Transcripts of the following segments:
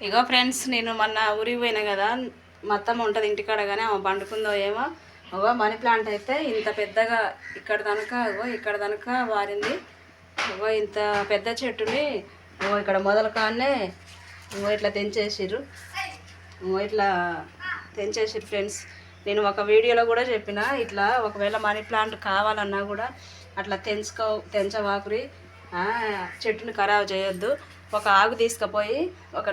ఇగో friends, నేను మొన్న ఊరికి పోయినా కదా, మా అత్తమ్మ ఉంటుంది ఇంటికాడ, కానీ ఆమె పండుకుందో ఏమో. ఇగో మనీ ప్లాంట్ అయితే ఇంత పెద్దగా ఇక్కడ దనక వారింది. ఇగో ఇంత పెద్ద చెట్టుని ఇక్కడ మొదల కాడనే ఇట్లా తెంచేసిర్రు. ఫ్రెండ్స్. నేను ఒక వీడియోలో కూడా చెప్పిన, ఇట్లా ఒకవేళ మనీ ప్లాంట్ కావాలన్నా కూడా అట్లా తెంచవాకురి, చెట్టుని ఖరాబు చేయొద్దు. ఒక ఆకు తీసుకుపోయి ఒక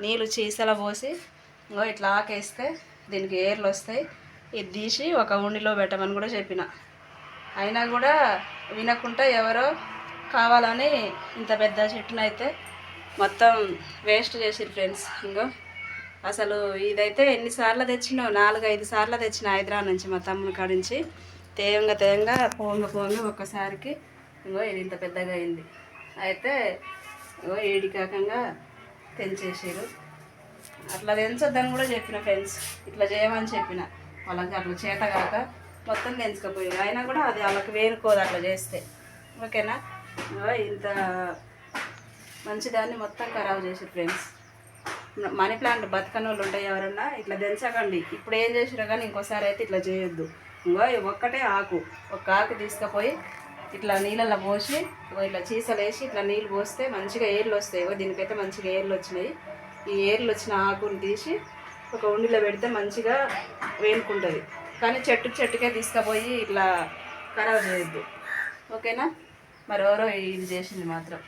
నీళ్ళు చీసలో పోసి ఇట్లా ఆకేస్తే దీనికి ఏర్లు వస్తాయి. ఇది తీసి ఒక ఉండిలో పెట్టమని కూడా చెప్పిన. అయినా కూడా వినకుండా ఎవరో కావాలని ఇంత పెద్ద చెట్టునైతే మొత్తం వేస్ట్ చేసిరు ఫ్రెండ్స్. ఇంకో అసలు ఇదైతే ఎన్నిసార్లు తెచ్చినో, 4-5 సార్లు తెచ్చిన హైదరాబాద్ నుంచి, మా తమ్ముని కాడి నుంచి. తేంగా పోంగ ఒక్కసారికి ఇంకో ఇది ఇంత పెద్దగా అయింది. అయితే ఏడికాకంగా తెంచేసారు. అట్లా తెంచొద్దని కూడా చెప్పిన ఫ్రెండ్స్, ఇట్లా చేయమని చెప్పిన వాళ్ళకి. అట్లా చేత కాక మొత్తం తెంచకపోయారు. అయినా కూడా అది వాళ్ళకి వేరుకోదు అట్లా చేస్తే. ఓకేనా? ఇంత మంచిదాన్ని మొత్తం ఖరాబు చేసారు ఫ్రెండ్స్. మనీ ప్లాంట్ బతకని వాళ్ళు ఉంటాయి ఎవరన్నా, ఇట్లా తెంచకండి. ఇప్పుడు ఏం చేసినా కానీ ఇంకోసారి అయితే ఇట్లా చేయొద్దు. ఇంకో ఒక్కటే ఒక ఆకు తీసుకుపోయి ఇట్లా నీళ్ళల్లో పోసి ఇట్లా చీసలేసి ఇట్లా నీళ్ళు పోస్తే మంచిగా ఏర్లు వస్తాయి. దీనికైతే మంచిగా ఏర్లు వచ్చినాయి. ఈ ఏర్లు వచ్చిన ఆకుని తీసి ఒక ఉండిలో పెడితే మంచిగా వేనుకుంటుంది. కానీ చెట్టుకే తీసుకుపోయి ఇట్లా ఖరాబు చేయొద్దు. ఓకేనా? మరి ఎవరో ఇది చేసింది మాత్రం.